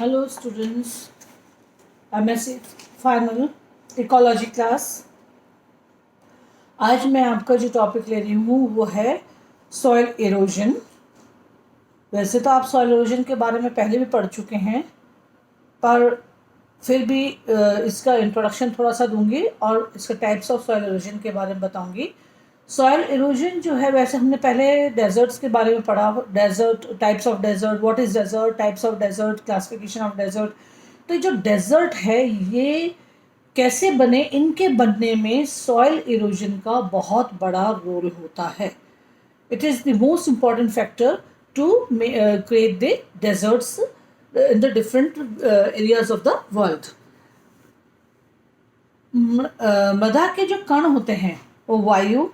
Hello students, MSc final ecology class. आज मैं आपका जो टॉपिक ले रही हूँ वो है सॉइल इरोजन। वैसे तो आप सॉइल इरोजन के बारे में पहले भी पढ़ चुके हैं, पर फिर भी इसका इंट्रोडक्शन थोड़ा सा दूंगी और इसके टाइप्स ऑफ सॉइल इरोजन के बारे में बताऊंगी। सॉइल इरोजन जो है, वैसे हमने पहले डेजर्ट्स के बारे में पढ़ा, desert, types of desert, what is desert, types of desert, classification of desert. तो जो डेजर्ट है ये कैसे बने, इनके बनने में सॉइल इरोजन का बहुत बड़ा रोल होता है। It is the most important factor to create the deserts in the different areas of the world. मृदा के जो कण होते हैं वो वायु,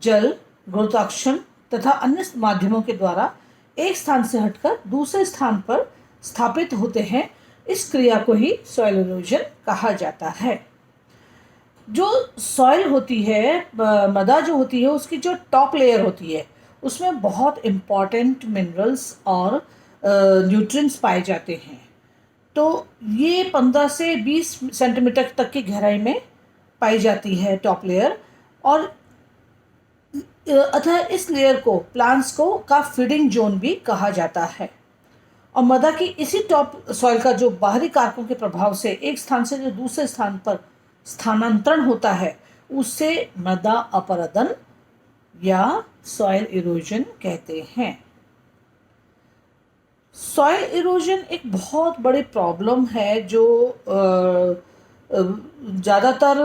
जल, गुरुत्वाकर्षण तथा अन्य माध्यमों के द्वारा एक स्थान से हटकर दूसरे स्थान पर स्थापित होते हैं। इस क्रिया को ही सॉइल इरोजन कहा जाता है। जो सॉइल होती है, मृदा जो होती है, उसकी जो टॉप लेयर होती है उसमें बहुत इम्पॉर्टेंट मिनरल्स और न्यूट्रिएंट्स पाए जाते हैं। तो ये 15 से 20 सेंटीमीटर तक की गहराई में पाई जाती है टॉप लेयर, और अतः इस लेयर को प्लांट्स को का फीडिंग जोन भी कहा जाता है। और मृदा की इसी टॉप सॉइल का जो बाहरी कारकों के प्रभाव से एक स्थान से जो दूसरे स्थान पर स्थानांतरण होता है उससे मृदा अपरदन या सॉइल इरोजन कहते हैं। सॉइल इरोजन एक बहुत बड़ी प्रॉब्लम है जो ज़्यादातर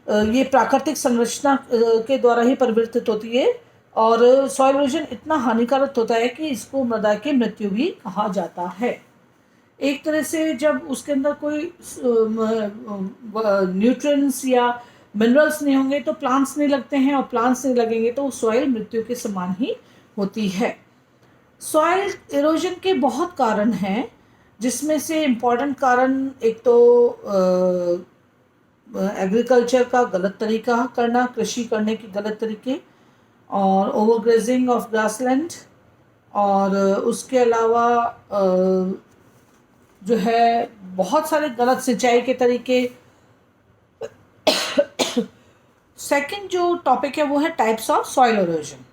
ये प्राकृतिक संरचना के द्वारा ही परिवर्तित होती है, और सॉइल इरोजन इतना हानिकारक होता है कि इसको मृदा की मृत्यु भी कहा जाता है। एक तरह से जब उसके अंदर कोई न्यूट्रिएंट्स या मिनरल्स नहीं होंगे तो प्लांट्स नहीं लगते हैं, और प्लांट्स नहीं लगेंगे तो सॉइल मृत्यु के समान ही होती है। सॉइल इरोजन के बहुत कारण हैं, जिसमें से इम्पॉर्टेंट कारण एक तो एग्रीकल्चर का गलत तरीका करना, कृषि करने के गलत तरीके, और ओवरग्रेजिंग ऑफ ग्रासलैंड, और उसके अलावा जो है बहुत सारे गलत सिंचाई के तरीके। सेकंड जो टॉपिक है वो है types of soil erosion.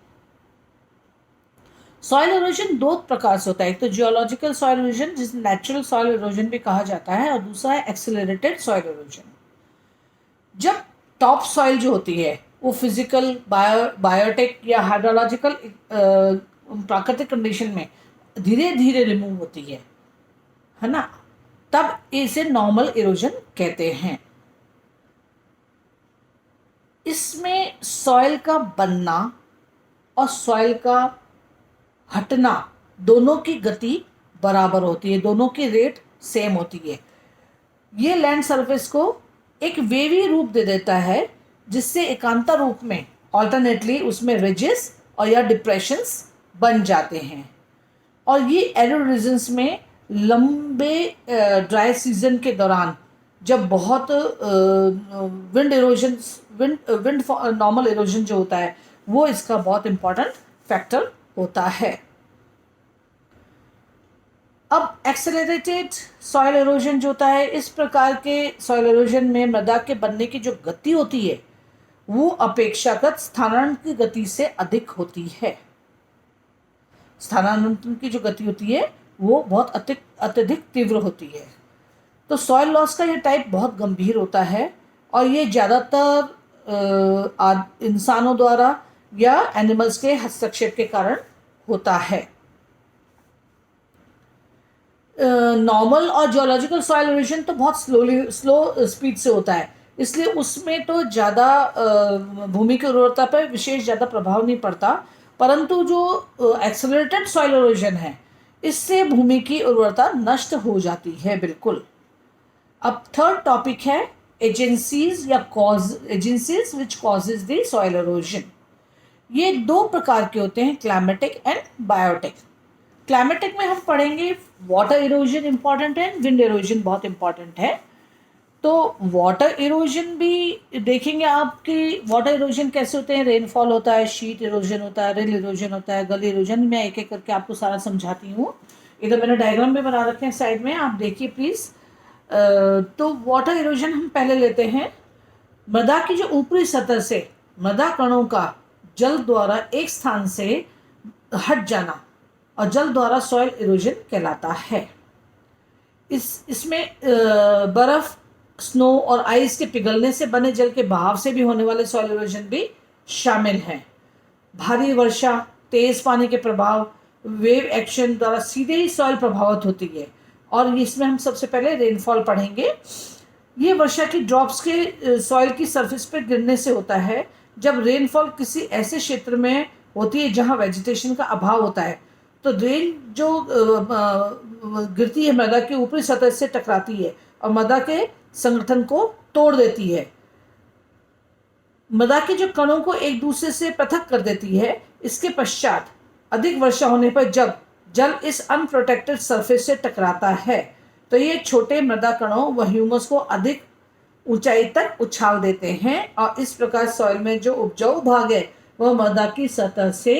Soil erosion दो प्रकार से होता है, एक तो जियोलॉजिकल सॉइल इरोजन जिसे नेचुरल सॉइल इरोजन भी कहा जाता है, और दूसरा है एक्सेलरेटेड सॉइल इरोजन। जब टॉप सॉइल जो होती है वो फिजिकल, बायोटिक या हाइड्रोलॉजिकल प्राकृतिक कंडीशन में धीरे धीरे रिमूव होती है ना, तब इसे नॉर्मल इरोजन कहते हैं। इसमें सॉइल का बनना और सॉइल का हटना दोनों की गति बराबर होती है, दोनों की रेट सेम होती है। ये लैंड सरफेस को एक वेवी रूप दे देता है, जिससे एकांतर रूप में ऑल्टरनेटली उसमें रिजेस और या डिप्रेशंस बन जाते हैं। और ये एरिड रीजन्स में लंबे ड्राई सीजन के दौरान जब बहुत wind erosion, wind normal erosion जो होता है वो इसका बहुत इम्पॉर्टेंट फैक्टर होता है। अब एक्सेलरेटेड सॉइल इरोजन जो होता है, इस प्रकार के सॉइल इरोजन में मृदा के बनने की जो गति होती है वो अपेक्षाकृत स्थानांतरण की गति से अधिक होती है। स्थानांतरण की जो गति होती है वो बहुत अत्यधिक तीव्र होती है। तो सॉइल लॉस का ये टाइप बहुत गंभीर होता है, और ये ज़्यादातर इंसानों द्वारा या एनिमल्स के हस्तक्षेप के कारण होता है। नॉर्मल और जियोलॉजिकल सॉइल इरोजन तो बहुत स्लो स्पीड से होता है, इसलिए उसमें तो ज़्यादा भूमि की उर्वरता पर विशेष ज़्यादा प्रभाव नहीं पड़ता। परंतु जो एक्सेलरेटेड सॉइल इरोजन है, इससे भूमि की उर्वरता नष्ट हो जाती है बिल्कुल। अब थर्ड टॉपिक है एजेंसीज या cause, agencies which causes the soil erosion. ये दो प्रकार के होते हैं, क्लाइमेटिक एंड बायोटिक। क्लाइमेटिक में हम पढ़ेंगे वाटर इरोजन इम्पॉर्टेंट है, विंड इरोजन बहुत इम्पॉर्टेंट है। तो वाटर इरोजन भी देखेंगे आपकी, वाटर इरोजन कैसे होते हैं, रेनफॉल होता है, शीट इरोजन होता है, रिल इरोजन होता है, गली इरोजन। मैं एक एक करके आपको सारा समझाती हूँ इधर मैंने डायग्राम भी बना रखे हैं साइड में, आप देखिए प्लीज़। तो वाटर इरोजन हम पहले लेते हैं। मृदा की जो ऊपरी सतह से मृदा कणों का जल द्वारा एक स्थान से हट जाना और जल द्वारा सॉइल इरोजन कहलाता है। इसमें बर्फ, स्नो और आइस के पिघलने से बने जल के बहाव से भी होने वाले सॉइल इरोजन भी शामिल हैं। भारी वर्षा, तेज पानी के प्रभाव, वेव एक्शन द्वारा सीधे ही सॉइल प्रभावित होती है। और इसमें हम सबसे पहले रेनफॉल पढ़ेंगे। ये वर्षा की ड्रॉप्स के सॉइल की सरफेस पर गिरने से होता है। जब रेनफॉल किसी ऐसे क्षेत्र में होती है जहाँ वेजिटेशन का अभाव होता है, तो रेन जो गिरती है मृदा की ऊपरी सतह से टकराती है और मृदा के संगठन को तोड़ देती है। मृदा के जो कणों को एक दूसरे से पृथक कर देती है। इसके पश्चात अधिक वर्षा होने पर जब जल इस अनप्रोटेक्टेड सरफेस से टकराता है, तो ये छोटे मृदा कणों व ह्यूमस को अधिक ऊंचाई तक उछाल देते हैं और इस प्रकार सॉइल में जो उपजाऊ भाग है वह मृदा की सतह से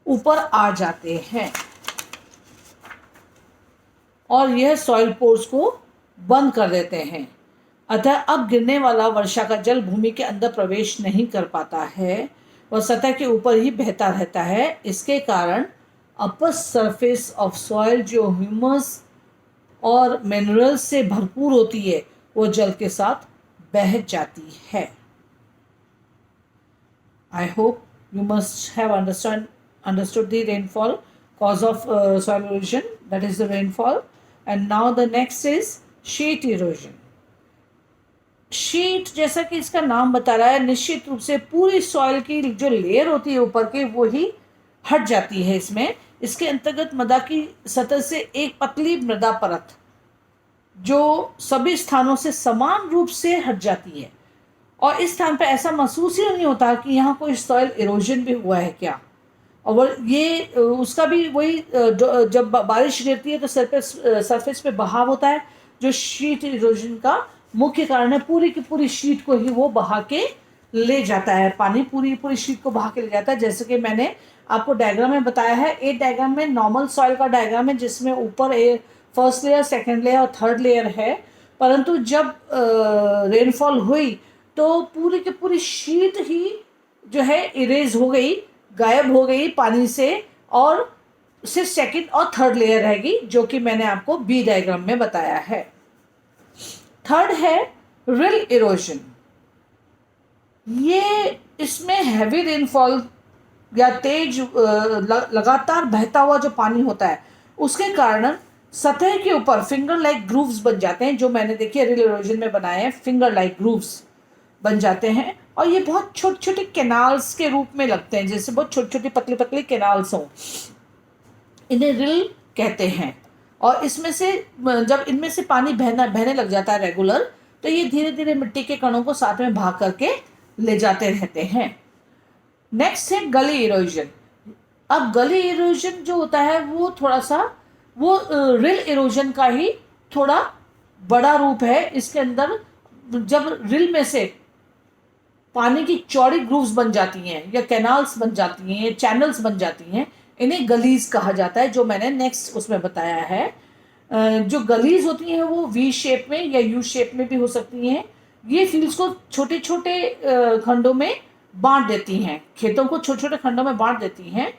ऊपर आ जाते हैं और यह सॉइल पोर्स को बंद कर देते हैं। अतः अब गिरने वाला वर्षा का जल भूमि के अंदर प्रवेश नहीं कर पाता है, वह सतह के ऊपर ही बहता रहता है। इसके कारण अपर सरफेस ऑफ सॉइल जो ह्यूमस और मिनरल्स से भरपूर होती है वो जल के साथ बह जाती है। I hope you must have understood the rainfall cause of soil erosion, that is the rainfall. And now the next is sheet erosion. Sheet जैसा कि इसका नाम बता रहा है, निश्चित रूप से पूरी सॉइल की जो लेयर होती है ऊपर के वो ही हट जाती है। इसके अंतर्गत मृदा की सतह से एक पतली मृदा परत जो सभी स्थानों से समान रूप से हट जाती है और इस स्थान पर ऐसा महसूस ही नहीं होता कि यहाँ कोई सॉइल इरोजन भी हुआ है क्या। और ये उसका भी वही, जब बारिश गिरती है तो सरफेस पे बहाव होता है जो शीट इरोजन का मुख्य कारण है। पूरी की पूरी शीट को ही वो बहा के ले जाता है, पानी पूरी शीट को बहा के ले जाता है। जैसे कि मैंने आपको डायग्राम में बताया है, एक डायग्राम में नॉर्मल सॉइल का डायग्राम है जिसमें ऊपर फर्स्ट लेयर, सेकेंड लेयर और थर्ड लेयर है। परंतु जब रेनफॉल हुई तो पूरी की पूरी शीट ही जो है इरेज हो गई, गायब हो गई पानी से और सिर्फ सेकेंड और थर्ड लेयर रहेगी, जो कि मैंने आपको बी डायग्राम में बताया है। थर्ड है रिल इरोजन। ये इसमें हैवी रेनफॉल या तेज लगातार बहता हुआ जो पानी होता है उसके कारण सतह के ऊपर फिंगर लाइक ग्रूव्स बन जाते हैं, जो मैंने देखिए रिल इरोजन में बनाए हैं। फिंगर लाइक ग्रूव्स बन जाते हैं और ये बहुत छोटे छोटे कैनाल्स के रूप में लगते हैं, जैसे बहुत छोटी छोटी पतली पतली कैनाल्स हों, इन्हें रिल कहते हैं। और इसमें से जब इनमें से पानी बहने लग जाता है रेगुलर, तो ये धीरे धीरे मिट्टी के कणों को साथ में भाग करके ले जाते रहते हैं। नेक्स्ट है गली इरोजन। अब गली इरोजन जो होता है वो थोड़ा सा वो रिल इरोजन का ही थोड़ा बड़ा रूप है। इसके अंदर जब रिल में से पानी की चौड़ी ग्रूव्स बन जाती हैं या कैनाल्स बन जाती हैं या चैनल्स बन जाती हैं, इन्हें गलीज कहा जाता है, जो मैंने नेक्स्ट उसमें बताया है। जो गलीज होती हैं वो वी शेप में या यू शेप में भी हो सकती हैं। ये फील्ड्स को छोटे छोटे खंडों में बांट देती हैं, खेतों को छोटे छोटे खंडों में बांट देती हैं,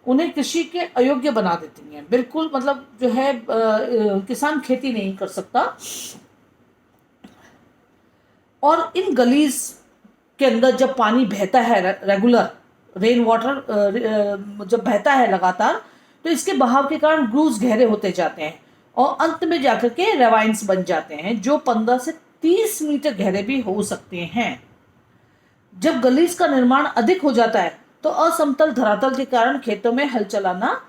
उन्हें कृषि के अयोग्य बना देती हैं। बिल्कुल मतलब जो है किसान खेती नहीं कर सकता। और इन गलीज के अंदर जब पानी बहता है रेगुलर, रेन वाटर जब बहता है लगातार, तो इसके बहाव के कारण ग्रूव्स गहरे होते जाते हैं और अंत में जाकर के रेवाइन्स बन जाते हैं, जो 15 से 30 मीटर गहरे भी हो सकते हैं। जब गलीज का निर्माण अधिक हो जाता है तो असमतल धरातल के कारण खेतों में हल चलाना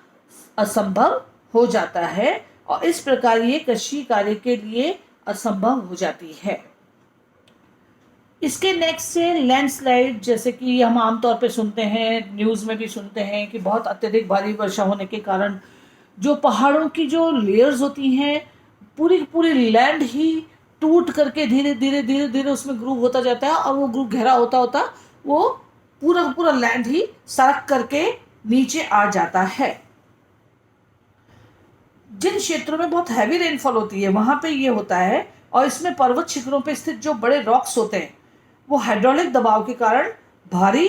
असंभव हो जाता है और इस प्रकार ये कृषि कार्य के लिए असंभव हो जाती है। इसके नेक्स्ट है लैंडस्लाइड। जैसे कि हम आमतौर पे सुनते हैं, न्यूज़ में भी सुनते हैं कि बहुत अत्यधिक भारी वर्षा होने के कारण जो पहाड़ों की जो लेयर्स होती हैं, पूरी पूरी लैंड ही टूट करके धीरे धीरे धीरे धीरे उसमें ग्रूव होता जाता है और वो ग्रूव गहरा होता होता वो पूरा पूरा लैंड ही सरक करके नीचे आ जाता है। जिन क्षेत्रों में बहुत हैवी रेनफॉल होती है वहाँ पे ये होता है, और इसमें पर्वत शिखरों पे स्थित जो बड़े रॉक्स होते हैं वो हाइड्रोलिक दबाव के कारण भारी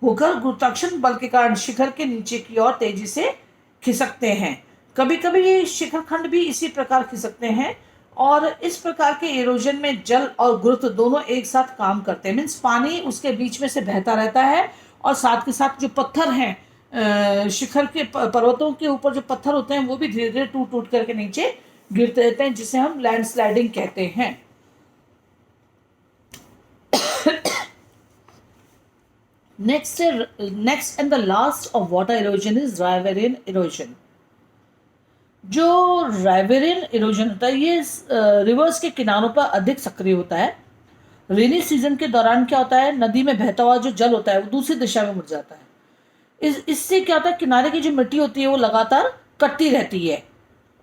होकर गुरुत्वाकर्षण बल के कारण शिखर के नीचे की ओर तेजी से खिसकते हैं। कभी कभी ये शिखर खंड भी इसी प्रकार खिसकते हैं, और इस प्रकार के इरोजन में जल और गुरुत्व दोनों एक साथ काम करते हैं। मीन्स पानी उसके बीच में से बहता रहता है, और साथ के साथ जो पत्थर हैं, शिखर के पर्वतों के ऊपर जो पत्थर होते हैं वो भी धीरे धीरे टूट टूट करके नीचे गिरते रहते हैं, जिसे हम लैंडस्लाइडिंग कहते हैं। Next and the last of water erosion is riverine erosion. जो राइवेरियन इरोजन होता है ये रिवर्स के किनारों पर अधिक सक्रिय होता है। रेनी सीजन के दौरान क्या होता है, नदी में बहता हुआ जो जल होता है वो दूसरी दिशा में मुड़ जाता है। इससे क्या होता है, किनारे की जो मिट्टी होती है वो लगातार कटती रहती है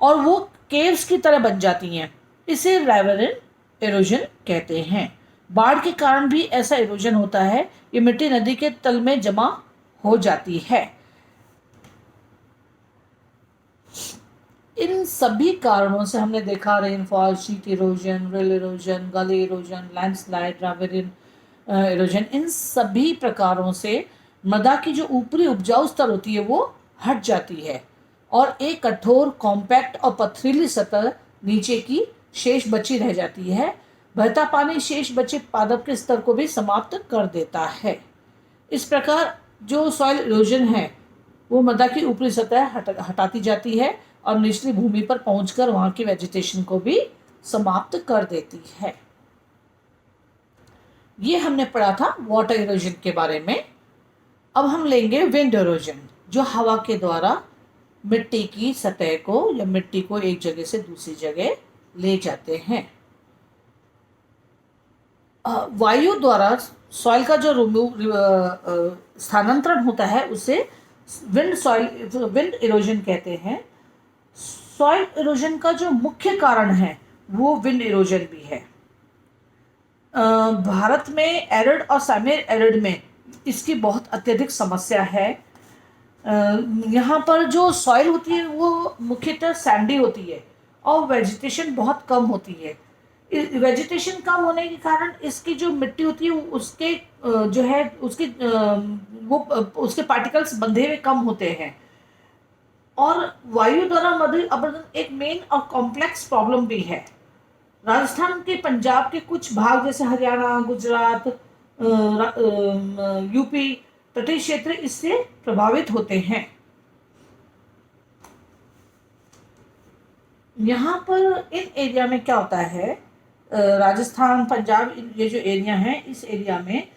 और वो केव्स की तरह बन जाती हैं। इसे राइवेरियन इरोजन कहते हैं। बाढ़ के कारण भी ऐसा इरोजन होता है, ये मिट्टी नदी के तल में जमा हो जाती है। इन सभी कारणों से हमने देखा, rainfall, sheet erosion, rill erosion, gully erosion, landslide, riverine erosion, इन सभी प्रकारों से मृदा की जो ऊपरी उपजाऊ स्तर होती है वो हट जाती है और एक कठोर, कॉम्पैक्ट और पथरीली सतह नीचे की शेष बची रह जाती है। बहता पानी शेष बचे पादप के स्तर को भी समाप्त कर देता है। इस प्रकार जो सॉइल इरोजन है वो मृदा की ऊपरी सतह हटाती जाती है और निचली भूमि पर पहुंचकर वहां की वेजिटेशन को भी समाप्त कर देती है। ये हमने पढ़ा था वाटर इरोजन के बारे में। अब हम लेंगे विंड इरोजन, जो हवा के द्वारा मिट्टी की सतह को या मिट्टी को एक जगह से दूसरी जगह ले जाते हैं। वायु द्वारा सॉइल का जो स्थानांतरण होता है उसे विंड इरोजन कहते हैं। सॉइल इरोजन का जो मुख्य कारण है वो विंड इरोजन भी है। भारत में एरिड और सेमी एरिड में इसकी बहुत अत्यधिक समस्या है। यहाँ पर जो सॉइल होती है वो मुख्यतः सैंडी होती है और वेजिटेशन बहुत कम होती है। वेजिटेशन कम होने के कारण इसकी जो मिट्टी होती है उसके जो है उसके वो उसके पार्टिकल्स बंधे हुए कम होते हैं, और वायु द्वारा मृदा अपरदन एक मेन और कॉम्प्लेक्स प्रॉब्लम भी है। राजस्थान के, पंजाब के कुछ भाग जैसे हरियाणा, गुजरात, यूपी तटीय क्षेत्र इससे प्रभावित होते हैं। यहाँ पर इन एरिया में क्या होता है, राजस्थान, पंजाब, ये जो एरिया हैं इस एरिया में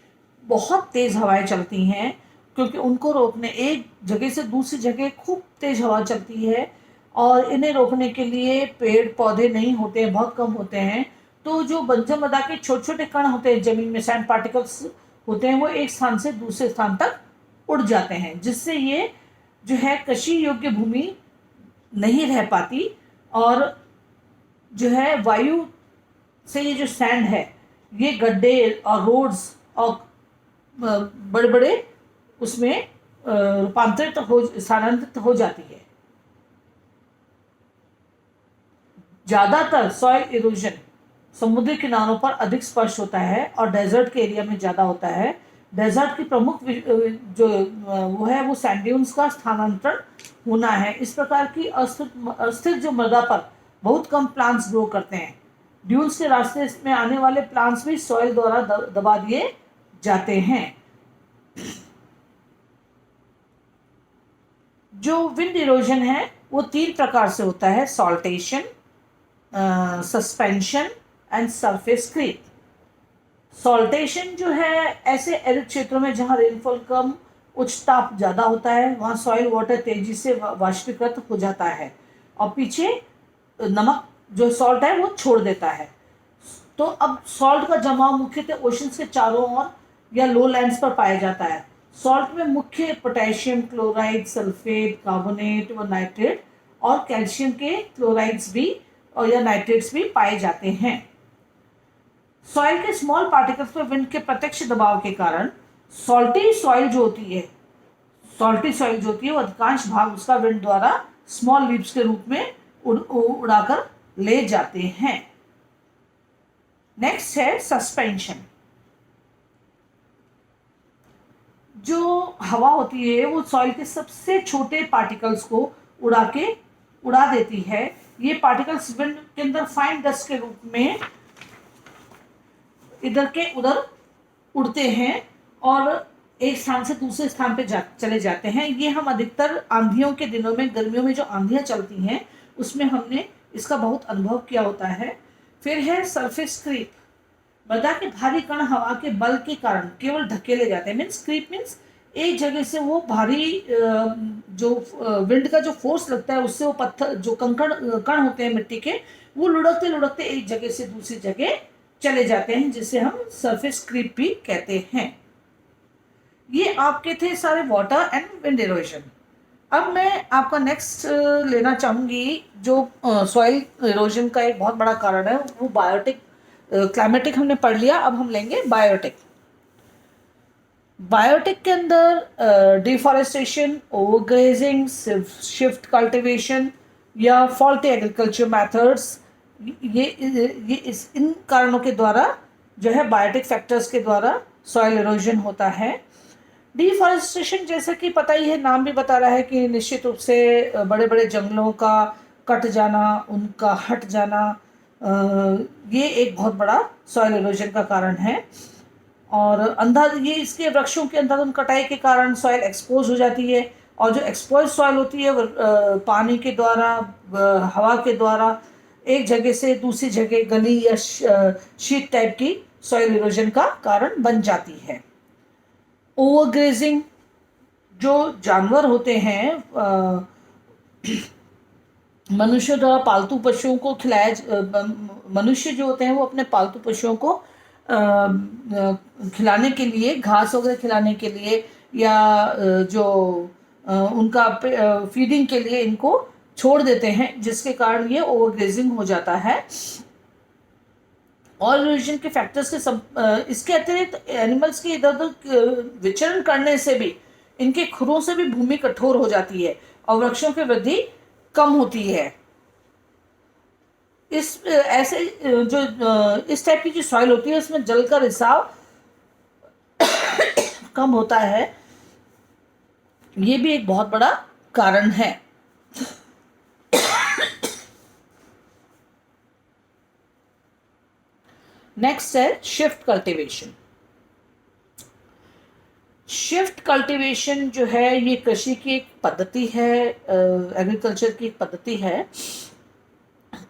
बहुत तेज हवाएं चलती हैं, क्योंकि उनको रोकने, एक जगह से दूसरी जगह खूब तेज हवा चलती है और इन्हें रोकने के लिए पेड़ पौधे नहीं होते हैं, बहुत कम होते हैं। तो जो बंजर मृदा के छोटे छोटे कण होते हैं, जमीन में सैंड पार्टिकल्स होते हैं, वो एक स्थान से दूसरे स्थान तक उड़ जाते हैं, जिससे ये जो है कृषि योग्य भूमि नहीं रह पाती, और जो है वायु से ये जो सैंड है ये गड्ढे और रोड्स और बड़े बड़े उसमें स्थानांतरित हो जाती है। ज़्यादातर सॉइल इरोजन समुद्री किनारों पर अधिक स्पष्ट होता है और डेजर्ट के एरिया में ज़्यादा होता है। डेजर्ट की प्रमुख जो वो है वो सैंड ड्यून्स का स्थानांतरण होना है। इस प्रकार की अस्थिर जो मृदा पर बहुत कम प्लांट्स ग्रो करते हैं। ड्यून्स के रास्ते में आने वाले प्लांट्स भी सॉइल द्वारा दबा दिए जाते हैं। जो विंड इरोजन है वो 3 प्रकार से होता है: saltation, suspension and surface creep. Saltation जो है ऐसे एरिड क्षेत्रों में जहां रेनफॉल कम, उच्च ताप ज़्यादा होता है, वहां सॉइल वाटर तेजी से वाष्पीकृत हो जाता है और पीछे नमक जो सॉल्ट है वो छोड़ देता है। तो अब सॉल्ट का जमाव मुख्यतः ओशंस के चारों ओर या लो लैंड्स पर पाया जाता है। सॉल्ट में मुख्य पोटेशियम क्लोराइड, सल्फेट, कार्बोनेट व नाइट्रेट और कैल्शियम के क्लोराइड्स भी और या नाइट्रेट्स भी पाए जाते हैं। सॉइल के स्मॉल पार्टिकल्स पर विंड के प्रत्यक्ष दबाव के कारण सॉल्टी सॉइल जो होती है वो अधिकांश भाग उसका विंड द्वारा स्मॉल लीव्स के रूप में उड़ाकर ले जाते हैं। नेक्स्ट है सस्पेंशन। जो हवा होती है वो सॉइल के सबसे छोटे पार्टिकल्स को उड़ा देती है। ये पार्टिकल्स विंड के अंदर फाइन डस्ट के रूप में इधर के उधर उड़ते हैं और एक स्थान से दूसरे स्थान पे चले जाते हैं। ये हम अधिकतर आंधियों के दिनों में, गर्मियों में जो आंधियां चलती हैं उसमें हमने इसका बहुत अनुभव किया होता है। फिर है सरफेस क्रीप। मृदा के भारी कण हवा के बल के कारण केवल धकेले जाते हैं। मीन्स क्रीप मीन्स एक जगह से वो भारी जो विंड का जो फोर्स लगता है उससे वो पत्थर जो कण होते हैं मिट्टी के, वो लुढ़कते लुढ़कते एक जगह से दूसरी जगह चले जाते हैं, जिसे हम सरफेस क्रीप भी कहते हैं। ये आपके थे सारे वाटर एंड विंड इरोजन। अब मैं आपका नेक्स्ट लेना चाहूंगी जो सॉइल इरोजन का एक बहुत बड़ा कारण है, वो बायोटिक। क्लाइमेटिक हमने पढ़ लिया, अब हम लेंगे बायोटिक। बायोटिक के अंदर डिफॉरेस्टेशन, ओवरग्रेजिंग, शिफ्ट कल्टीवेशन या फॉल्टी एग्रीकल्चर मेथड्स, ये इन कारणों के द्वारा जो है बायोटिक फैक्टर्स के द्वारा सॉइल इरोजन होता है। डिफॉरेस्टेशन जैसा कि पता ही है, नाम भी बता रहा है कि निश्चित रूप से बड़े बड़े जंगलों का कट जाना, उनका हट जाना, ये एक बहुत बड़ा सॉइल इरोजन का कारण है। और ये इसके वृक्षों के अंधाधुंध कटाई के कारण सॉइल एक्सपोज हो जाती है, और जो एक्सपोज सॉइल होती है वो पानी के द्वारा, हवा के द्वारा एक जगह से दूसरी जगह गली या शीट टाइप की सॉइल इरोजन का कारण बन जाती है। ओवरग्रेजिंग, जो जानवर होते हैं मनुष्य द्वारा पालतू पशुओं को मनुष्य जो होते हैं वो अपने पालतू पशुओं को खिलाने के लिए, घास वगैरह खिलाने के लिए या जो उनका फीडिंग के लिए इनको छोड़ देते हैं, जिसके कारण ये ओवरग्रेजिंग हो जाता है। और इरोजन के फैक्टर्स के इसके अतिरिक्त एनिमल्स के इधर उधर विचरण करने से भी, इनके खुरों से भी भूमि कठोर हो जाती है और वृक्षों की वृद्धि कम होती है। इस टाइप की जो सॉइल होती है उसमें जल का रिसाव कम होता है, ये भी एक बहुत बड़ा कारण है। नेक्स्ट है शिफ्ट कल्टीवेशन। शिफ्ट कल्टीवेशन जो है ये कृषि की एक पद्धति है, एग्रीकल्चर की एक पद्धति है।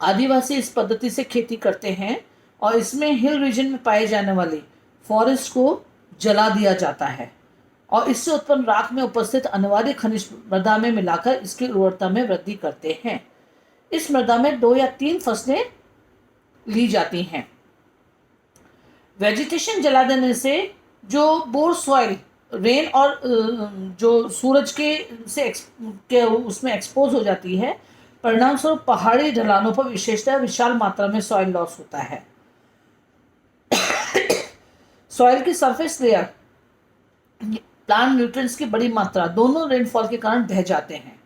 आदिवासी इस पद्धति से खेती करते हैं और इसमें हिल रीजन में पाए जाने वाली फॉरेस्ट को जला दिया जाता है और इससे उत्पन्न राख में उपस्थित अनिवार्य खनिज मृदा में मिलाकर इसकी उर्वरता में वृद्धि करते हैं। इस मृदा में 2 या 3 फसलें ली जाती हैं। वेजिटेशन जला देने से जो बोर सॉइल रेन और जो सूरज के उसमें एक्सपोज हो जाती है, परिणाम स्वरूप पहाड़ी ढलानों पर विशेषतः विशाल मात्रा में सॉइल लॉस होता है। सॉइल की सरफेस लेयर, प्लांट न्यूट्रिएंट्स की बड़ी मात्रा दोनों रेनफॉल के कारण बह जाते हैं।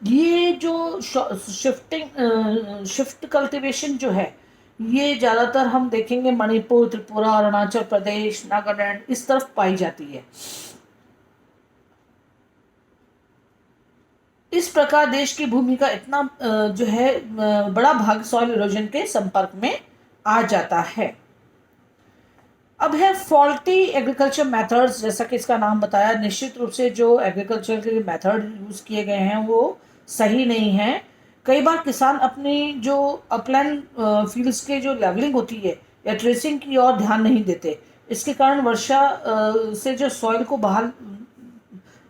ये जो शिफ्ट कल्टीवेशन जो है ये ज़्यादातर हम देखेंगे मणिपुर, त्रिपुरा, अरुणाचल प्रदेश, नागालैंड इस तरफ पाई जाती है। इस प्रकार देश की भूमि का इतना जो है बड़ा भाग सॉइल इरोजन के संपर्क में आ जाता है। अब है फॉल्टी एग्रीकल्चर मेथड्स। जैसा कि इसका नाम बताया, निश्चित रूप से जो एग्रीकल्चर के मेथड यूज किए गए हैं वो सही नहीं है। कई बार किसान अपनी जो अपलैंड फील्ड्स के जो लेवलिंग होती है या ट्रेसिंग की ओर ध्यान नहीं देते। इसके कारण वर्षा से जो सॉइल को बाहर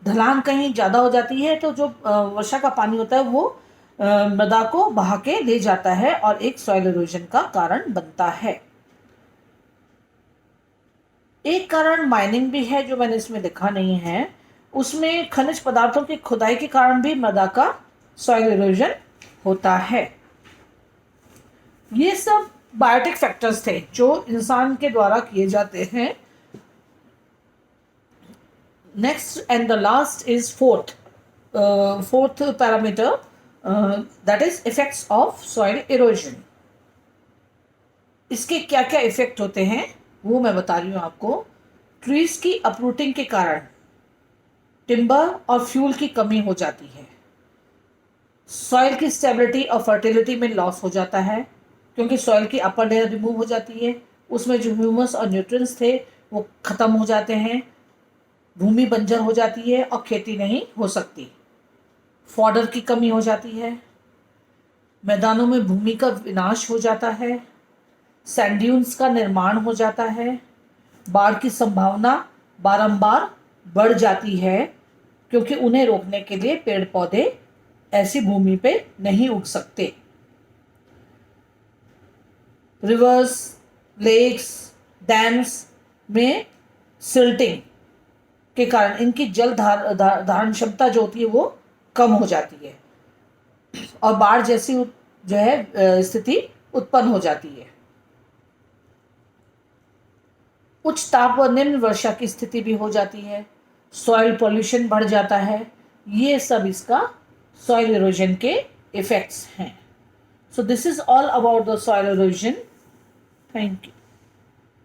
ढलान कहीं ज़्यादा हो जाती है तो जो वर्षा का पानी होता है वो मृदा को बहा के ले जाता है और एक सॉइल इरोजन का कारण बनता है। एक कारण माइनिंग भी है जो मैंने इसमें लिखा नहीं है। उसमें खनिज पदार्थों की खुदाई के कारण भी मृदा का सॉइल इरोजन होता है। ये सब बायोटिक फैक्टर्स थे जो इंसान के द्वारा किए जाते हैं। Next and the last is fourth parameter that is effects of soil erosion. इसके क्या क्या इफेक्ट होते हैं वो मैं बता रही हूँ आपको। ट्रीज की अपरूटिंग के कारण टिम्बर और फ्यूल की कमी हो जाती है। सॉइल की स्टेबिलिटी और फर्टिलिटी में लॉस हो जाता है, क्योंकि सॉइल की अपर लेयर रिमूव हो जाती है, उसमें जो ह्यूमस और न्यूट्रिएंट्स थे वो ख़त्म हो जाते हैं, भूमि बंजर हो जाती है और खेती नहीं हो सकती। फॉडर की कमी हो जाती है, मैदानों में भूमि का विनाश हो जाता है, सैंड का निर्माण हो जाता है, बाढ़ की संभावना बारंबार बढ़ जाती है, क्योंकि उन्हें रोकने के लिए पेड़ पौधे ऐसी भूमि पे नहीं उग सकते। रिवर्स, लेक्स, डैम्स में सिल्टिंग के कारण इनकी जल धारण क्षमता जो होती है वो कम हो जाती है और बाढ़ जैसी जो है स्थिति उत्पन्न हो जाती है। उच्च ताप व निम्न वर्षा की स्थिति भी हो जाती है, सॉइल पॉल्यूशन बढ़ जाता है। ये सब इसका सॉइल इरोजन के इफेक्ट्स हैं। So this is all about the soil erosion. Thank you.